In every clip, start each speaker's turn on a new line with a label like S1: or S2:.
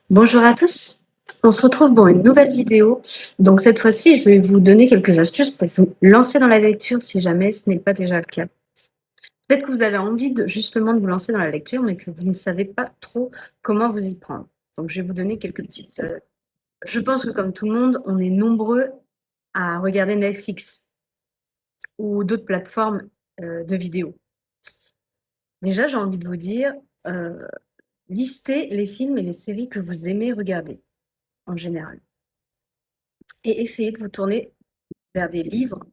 S1: Bonjour à tous, on se retrouve pour une nouvelle vidéo. Donc cette fois-ci, je vais vous donner quelques astuces pour vous lancer dans la lecture si jamais ce n'est pas déjà le cas. Peut-être que vous avez envie justement de vous lancer dans la lecture, mais que vous ne savez pas trop comment vous y prendre. Donc je vais vous donner quelques petites... Je pense que comme tout le monde, on est nombreux à regarder Netflix ou d'autres plateformes de vidéos. Déjà, j'ai envie de vous dire, euh, listez les films et les séries que vous aimez regarder en général. Et essayez de vous tourner vers des livres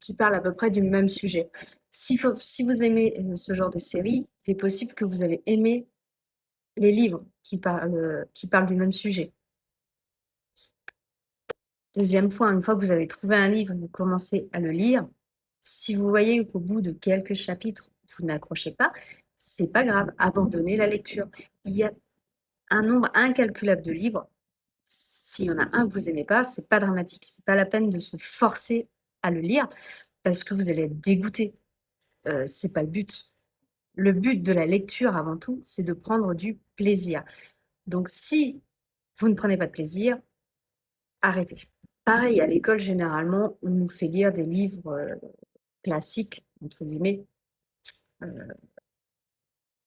S1: qui parlent à peu près du même sujet. Si vous aimez ce genre de série, il est possible que vous allez aimer les livres qui parlent du même sujet. Deuxième point, une fois que vous avez trouvé un livre, vous commencez à le lire. Si vous voyez qu'au bout de quelques chapitres, vous n'accrochez pas, c'est pas grave, abandonnez la lecture. Il y a un nombre incalculable de livres. S'il y en a un que vous n'aimez pas, c'est pas dramatique. C'est pas la peine de se forcer à le lire parce que vous allez être dégoûté. C'est pas le but. Le but de la lecture, avant tout, c'est de prendre du plaisir. Donc, si vous ne prenez pas de plaisir, arrêtez. Pareil, à l'école, généralement, on nous fait lire des livres classiques, entre guillemets,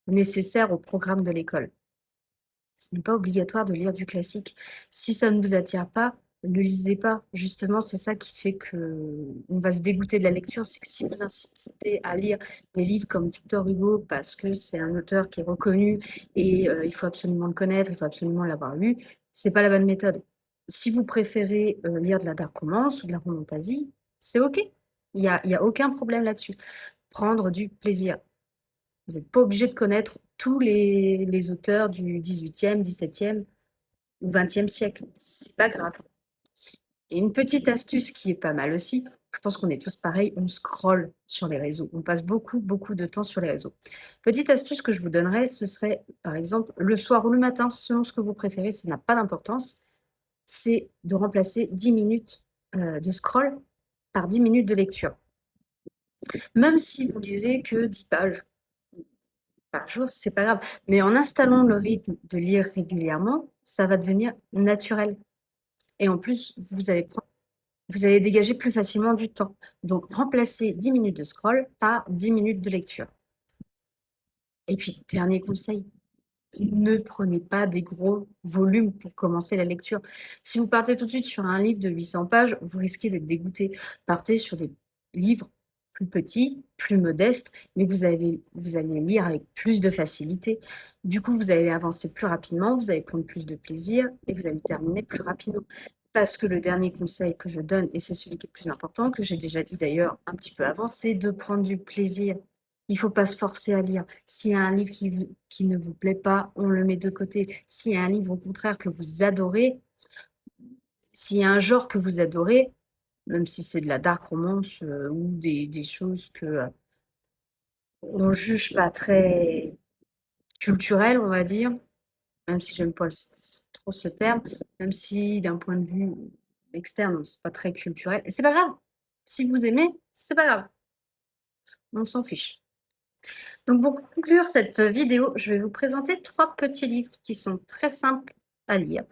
S1: nécessaires au programme de l'école. Ce n'est pas obligatoire de lire du classique. Si ça ne vous attire pas, ne lisez pas. Justement, c'est ça qui fait qu'on va se dégoûter de la lecture. C'est que si vous incitez à lire des livres comme Victor Hugo, parce que c'est un auteur qui est reconnu et il faut absolument le connaître, il faut absolument l'avoir lu, c'est pas la bonne méthode. Si vous préférez lire de la dark romance ou de la romantasy, c'est OK. Il y a aucun problème là-dessus. Prendre du plaisir. Vous n'êtes pas obligé de connaître tous les auteurs du 18e, 17e ou 20e siècle. C'est pas grave. Et une petite astuce qui est pas mal aussi, je pense qu'on est tous pareils, on scrolle sur les réseaux. On passe beaucoup, beaucoup de temps sur les réseaux. Petite astuce que je vous donnerais, ce serait par exemple le soir ou le matin, selon ce que vous préférez, ça n'a pas d'importance, c'est de remplacer 10 minutes de scroll par 10 minutes de lecture. Même si vous lisez que 10 pages par jour, c'est pas grave. Mais en installant le rythme de lire régulièrement, ça va devenir naturel. Et en plus, vous allez dégager plus facilement du temps. Donc, remplacez 10 minutes de scroll par 10 minutes de lecture. Et puis, dernier conseil, ne prenez pas des gros volumes pour commencer la lecture. Si vous partez tout de suite sur un livre de 800 pages, vous risquez d'être dégoûté. Partez sur des livres plus petits, plus modestes, mais que vous allez lire avec plus de facilité. Du coup, vous allez avancer plus rapidement, vous allez prendre plus de plaisir et vous allez terminer plus rapidement. Parce que le dernier conseil que je donne, et c'est celui qui est le plus important, que j'ai déjà dit d'ailleurs un petit peu avant, c'est de prendre du plaisir. Il ne faut pas se forcer à lire. S'il y a un livre qui ne vous plaît pas, on le met de côté. S'il y a un livre au contraire que vous adorez, s'il y a un genre que vous adorez, même si c'est de la dark romance ou des choses que on juge pas très culturelles, on va dire, même si j'aime pas trop ce terme, même si d'un point de vue externe, c'est pas très culturel. Et c'est pas grave. Si vous aimez, c'est pas grave. On s'en fiche. Donc pour conclure cette vidéo, je vais vous présenter 3 petits livres qui sont très simples à lire.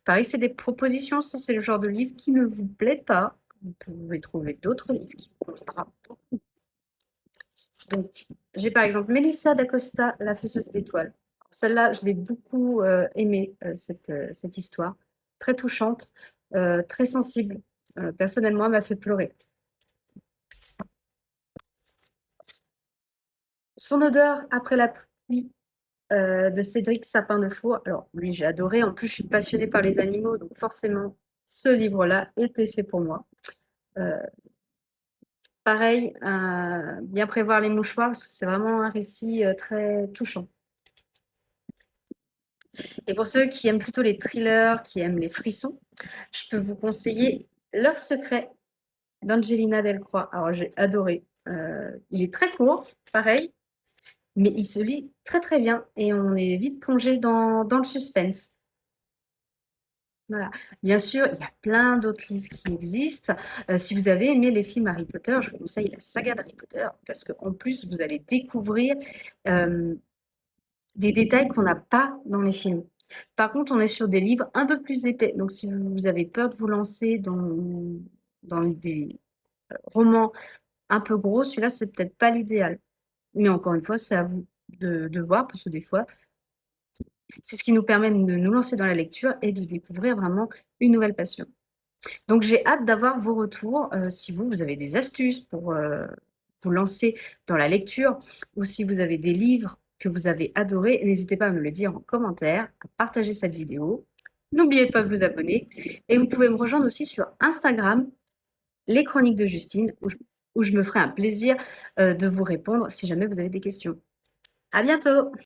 S1: Pareil, c'est des propositions, si c'est le genre de livre qui ne vous plaît pas, vous pouvez trouver d'autres livres qui vous conviendront. Donc, j'ai par exemple Mélissa d'Acosta, La fosseuse d'étoiles. Celle-là, je l'ai beaucoup aimée, cette histoire. Très touchante, très sensible. Personnellement, elle m'a fait pleurer. Son odeur après la pluie de Cédric Sapin de Four. Alors, lui, j'ai adoré. En plus, je suis passionnée par les animaux, donc forcément, ce livre-là était fait pour moi. Euh, Pareil, bien prévoir les mouchoirs, parce que c'est vraiment un récit très touchant. Et pour ceux qui aiment plutôt les thrillers, qui aiment les frissons, je peux vous conseiller Leur secret d'Angelina Delcroix. Alors, j'ai adoré. Il est très court, pareil, mais il se lit très très bien et on est vite plongé dans le suspense. Voilà. Bien sûr, il y a plein d'autres livres qui existent. Si vous avez aimé les films Harry Potter, je vous conseille la saga d'Harry Potter parce qu'en plus, vous allez découvrir des détails qu'on n'a pas dans les films. Par contre, on est sur des livres un peu plus épais. Donc, si vous avez peur de vous lancer dans des romans un peu gros, celui-là, c'est peut-être pas l'idéal. Mais encore une fois, c'est à vous de voir, parce que des fois, c'est ce qui nous permet de nous lancer dans la lecture et de découvrir vraiment une nouvelle passion. Donc, j'ai hâte d'avoir vos retours. Si vous avez des astuces pour vous lancer dans la lecture ou si vous avez des livres que vous avez adorés, n'hésitez pas à me le dire en commentaire, à partager cette vidéo. N'oubliez pas de vous abonner et vous pouvez me rejoindre aussi sur Instagram, les chroniques de Justine, où je me ferai un plaisir de vous répondre si jamais vous avez des questions. À bientôt!